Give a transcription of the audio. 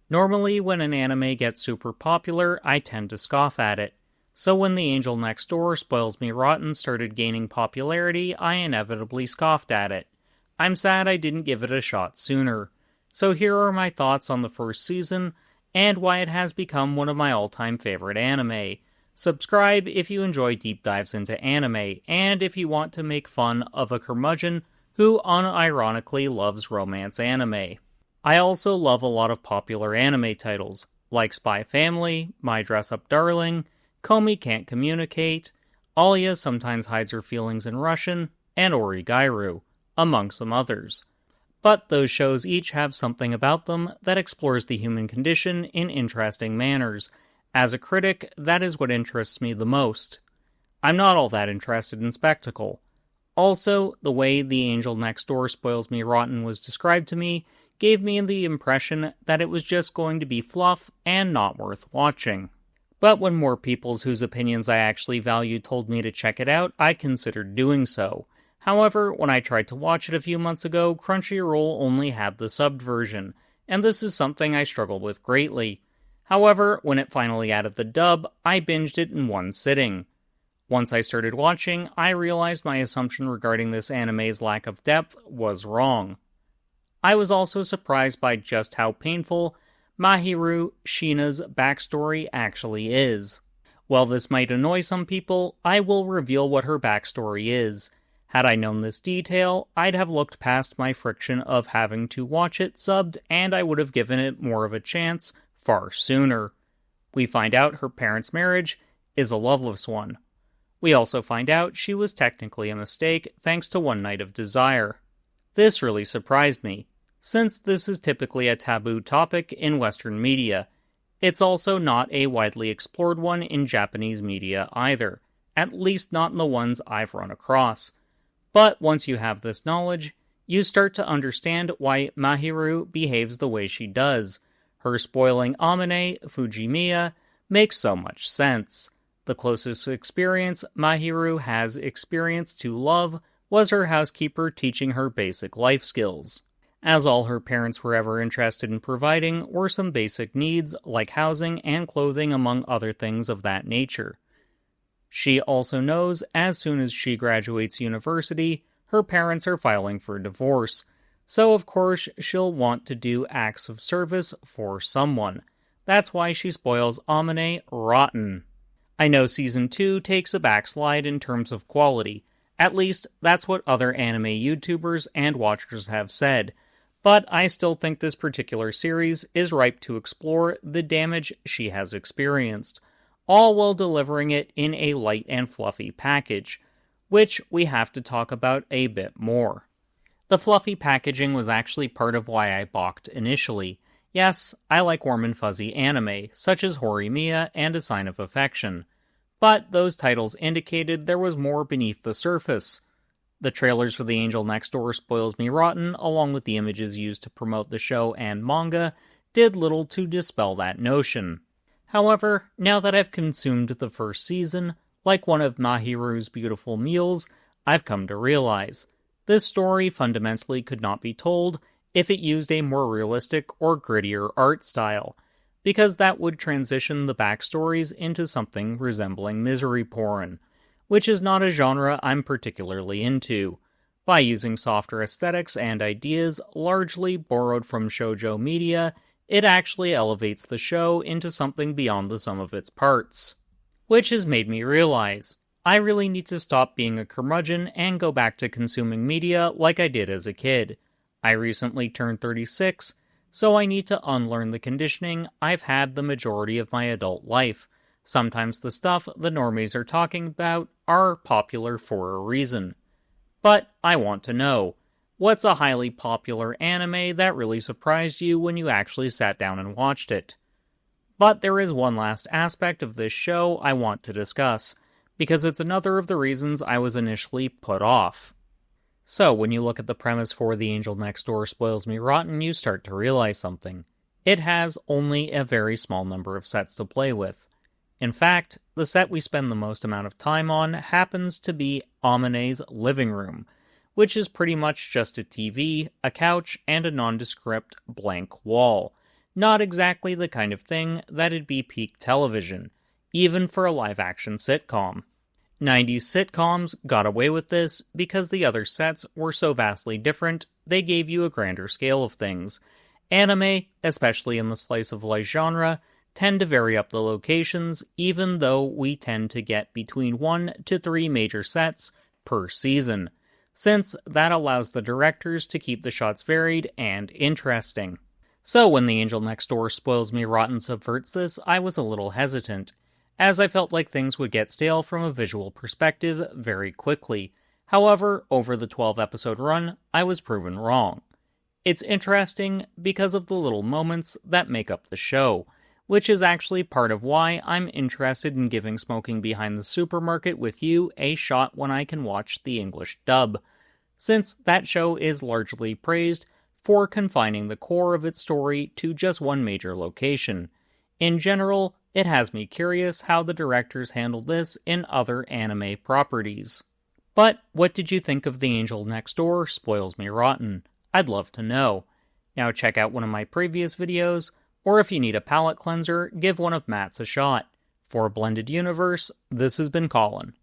Normally, when an anime gets super popular, I tend to scoff at it. So when The Angel Next Door Spoils Me Rotten started gaining popularity, I inevitably scoffed at it. I'm sad I didn't give it a shot sooner. So here are my thoughts on the first season, and why it has become one of my all-time favorite anime. Subscribe if you enjoy deep dives into anime, and if you want to make fun of a curmudgeon who unironically loves romance anime. I also love a lot of popular anime titles, like Spy Family, My Dress Up Darling, Komi Can't Communicate, Alya Sometimes Hides Her Feelings in Russian, and Origairu, among some others. But those shows each have something about them that explores the human condition in interesting manners. As a critic, that is what interests me the most. I'm not all that interested in spectacle. Also, the way The Angel Next Door Spoils Me Rotten was described to me gave me the impression that it was just going to be fluff and not worth watching. But when more people whose opinions I actually valued told me to check it out, I considered doing so. However, when I tried to watch it a few months ago, Crunchyroll only had the subbed version, and this is something I struggled with greatly. However, when it finally added the dub, I binged it in one sitting. Once I started watching, I realized my assumption regarding this anime's lack of depth was wrong. I was also surprised by just how painful Mahiru Shina's backstory actually is. While this might annoy some people, I will reveal what her backstory is. Had I known this detail, I'd have looked past my friction of having to watch it subbed, and I would have given it more of a chance far sooner. We find out her parents' marriage is a loveless one. We also find out she was technically a mistake thanks to one night of desire. This really surprised me, since this is typically a taboo topic in Western media. It's also not a widely explored one in Japanese media either, at least not in the ones I've run across. But once you have this knowledge, you start to understand why Mahiru behaves the way she does. Her spoiling Amane, Fujimiya, makes so much sense. The closest experience Mahiru has experienced to love was her housekeeper teaching her basic life skills, as all her parents were ever interested in providing were some basic needs like housing and clothing, among other things of that nature. She also knows as soon as she graduates university, her parents are filing for divorce, so of course she'll want to do acts of service for someone. That's why she spoils Amane rotten. I know Season 2 takes a backslide in terms of quality. At least, that's what other anime YouTubers and watchers have said. But I still think this particular series is ripe to explore the damage she has experienced, all while delivering it in a light and fluffy package, which we have to talk about a bit more. The fluffy packaging was actually part of why I balked initially. Yes, I like warm and fuzzy anime, such as Horimiya and A Sign of Affection. But those titles indicated there was more beneath the surface. The trailers for The Angel Next Door Spoils Me Rotten, along with the images used to promote the show and manga, did little to dispel that notion. However, now that I've consumed the first season, like one of Mahiru's beautiful meals, I've come to realize this story fundamentally could not be told if it used a more realistic or grittier art style, because that would transition the backstories into something resembling misery porn, which is not a genre I'm particularly into. By using softer aesthetics and ideas largely borrowed from shoujo media, it actually elevates the show into something beyond the sum of its parts. Which has made me realize, I really need to stop being a curmudgeon and go back to consuming media like I did as a kid. I recently turned 36, so I need to unlearn the conditioning I've had the majority of my adult life. Sometimes the stuff the normies are talking about are popular for a reason. But I want to know, what's a highly popular anime that really surprised you when you actually sat down and watched it? But there is one last aspect of this show I want to discuss, because it's another of the reasons I was initially put off. So, when you look at the premise for The Angel Next Door Spoils Me Rotten, you start to realize something. It has only a very small number of sets to play with. In fact, the set we spend the most amount of time on happens to be Amane's living room, which is pretty much just a TV, a couch, and a nondescript blank wall. Not exactly the kind of thing that'd be peak television, even for a live-action sitcom. 90s sitcoms got away with this because the other sets were so vastly different, they gave you a grander scale of things. Anime, especially in the slice of life genre, tend to vary up the locations, even though we tend to get between 1 to 3 major sets per season, since that allows the directors to keep the shots varied and interesting. So when The Angel Next Door Spoils Me Rotten subverts this, I was a little hesitant, as I felt like things would get stale from a visual perspective very quickly. However, over the 12-episode run, I was proven wrong. It's interesting because of the little moments that make up the show, which is actually part of why I'm interested in giving Smoking Behind the Supermarket with You a shot when I can watch the English dub, since that show is largely praised for confining the core of its story to just one major location. In general, it has me curious how the directors handled this in other anime properties. But what did you think of The Angel Next Door Spoils Me Rotten? I'd love to know. Now check out one of my previous videos, or if you need a palate cleanser, give one of Matt's a shot. For Blended Universe, this has been Colin.